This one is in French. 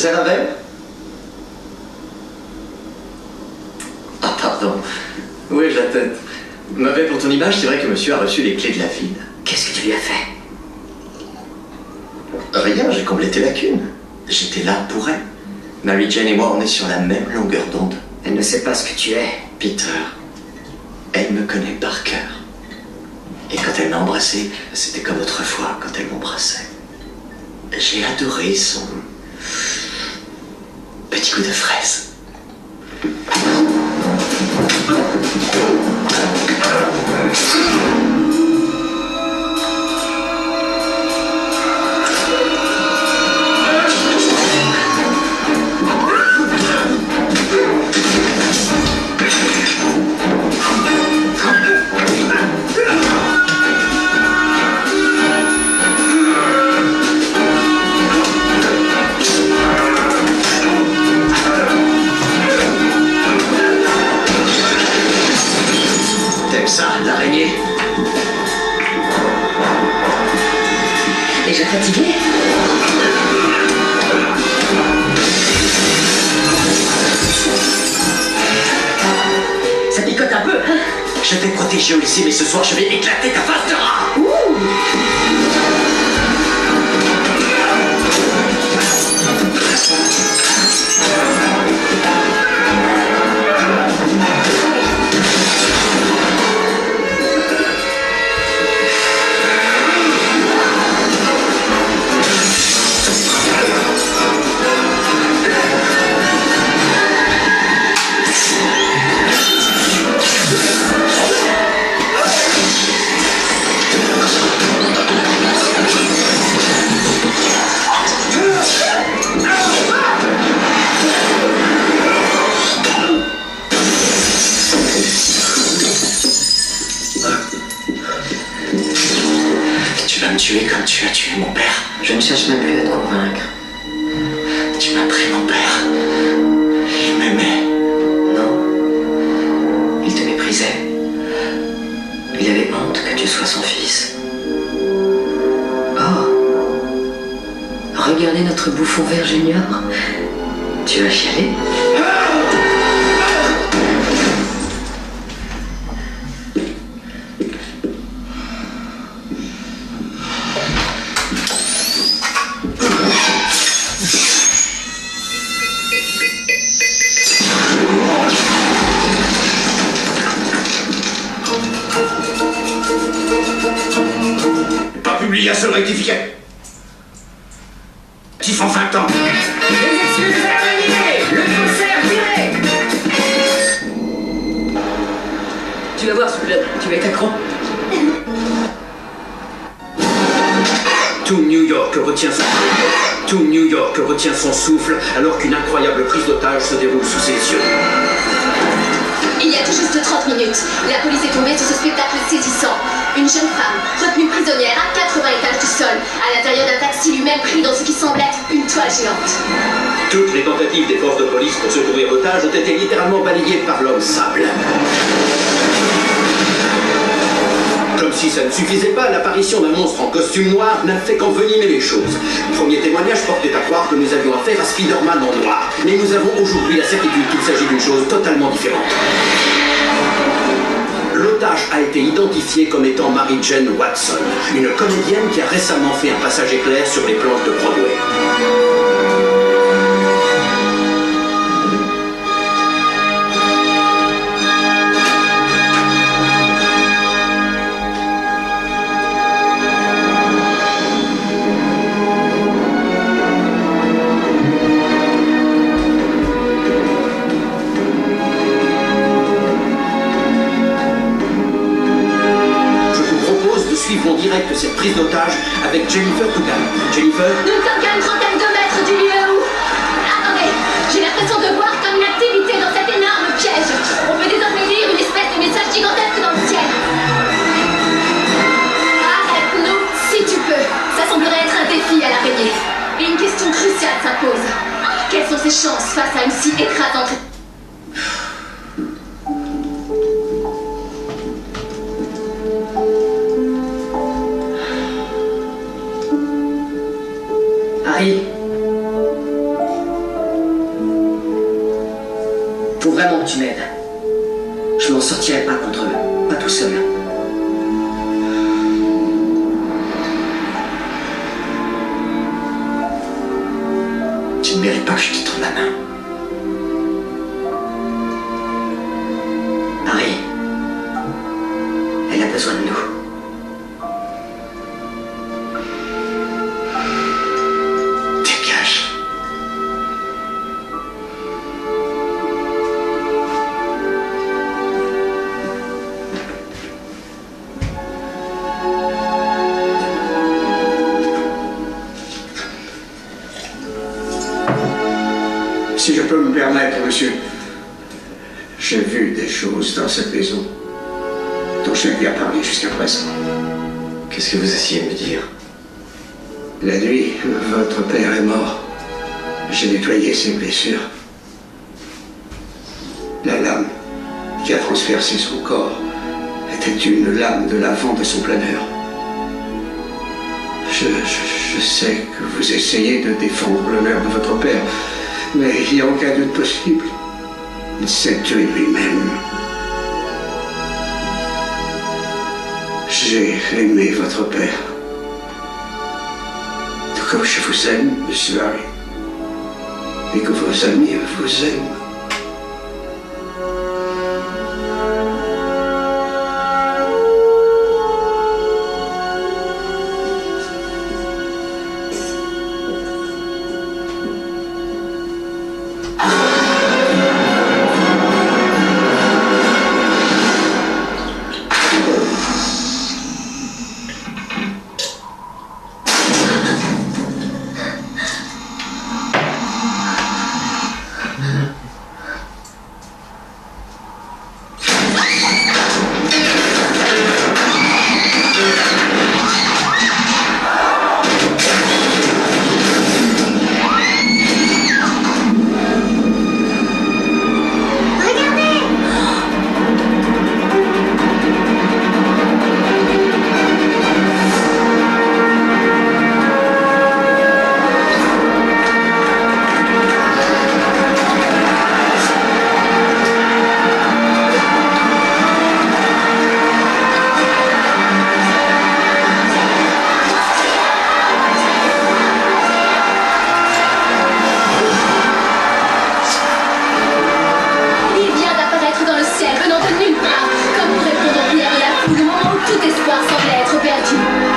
sers un verre? Ah, pardon. Où ai-je la tête? Mauvais pour ton image, c'est vrai que monsieur a reçu les clés de la ville. Qu'est-ce que tu lui as fait? Rien, j'ai comblé tes lacunes. J'étais là pour elle. Mary Jane et moi, on est sur la même longueur d'onde. Elle ne sait pas ce que tu es. Peter, elle me connaît par cœur. Et quand elle m'a embrassé, c'était comme autrefois quand elle m'embrassait. J'ai adoré son petit coup de fraise. L'araignée. Déjà fatigué? Ça picote un peu. Je t'ai protégé au lycée, mais ce soir je vais éclater ta face de rat. Ouh. Tuer comme tu as tué mon père. Je ne cherche même plus à te convaincre. Tu m'as pris mon père. Il m'aimait. Non. Il te méprisait. Il avait honte que tu sois son fils. Oh. Regardez notre bouffon vert junior. Tu vas chialer? Il y a seul rectificatif en 20 ans. Les excuses terminées. Le faussaire viré. Tu vas voir ce club, tu vas être accro. Tout New York retient son souffle alors qu'une incroyable prise d'otage se déroule sous ses yeux. Il y a tout juste 30 minutes, la police est tombée sur ce spectacle saisissant. Une jeune femme, retenue prisonnière à 80 étages du sol, à l'intérieur d'un taxi lui-même pris dans ce qui semble être une toile géante. Toutes les tentatives des forces de police pour secourir l'otage ont été littéralement balayées par l'homme sable. Comme si ça ne suffisait pas, l'apparition d'un monstre en costume noir n'a fait qu'envenimer les choses. Premier témoignage portait à croire que nous avions affaire à Spider-Man en noir. Mais nous avons aujourd'hui la certitude qu'il s'agit d'une chose totalement différente. L'otage a été identifié comme étant Mary Jane Watson, une comédienne qui a récemment fait un passage éclair sur les planches de Broadway. Suivons direct cette prise d'otage avec Jennifer Coogan. Jennifer? Nous ne sommes qu'à une trentaine de mètres du lieu où... Attendez, j'ai l'impression de voir comme une activité dans cet énorme piège. On peut désormais lire une espèce de message gigantesque dans le ciel. Arrête-nous, si tu peux. Ça semblerait être un défi à l'araignée. Et une question cruciale s'impose. Quelles sont ses chances face à une si écrasante... Harry, Faut vraiment que tu m'aides. Je m'en sortirai pas contre eux, pas tout seul. Tu ne mérites pas que je te tende la main. Harry, elle a besoin de nous. Dégage. Si je peux me permettre, monsieur, j'ai vu des choses dans cette maison dont je lui ai parlé jusqu'à présent. Qu'est-ce que vous essayez de me dire? La nuit, votre père est mort. J'ai nettoyé ses blessures. La lame qui a transpercé son corps était une lame de l'avant de son planeur. Je sais que vous essayez de défendre l'honneur de votre père, mais il n'y a aucun doute possible. Il s'est tué lui-même. J'ai aimé votre père. Tout comme je vous aime, monsieur Harry. Et que vos amis vous aiment. Venant de nulle part, comme pour répondre aux prières de la foule au moment où tout espoir semblait être perdu.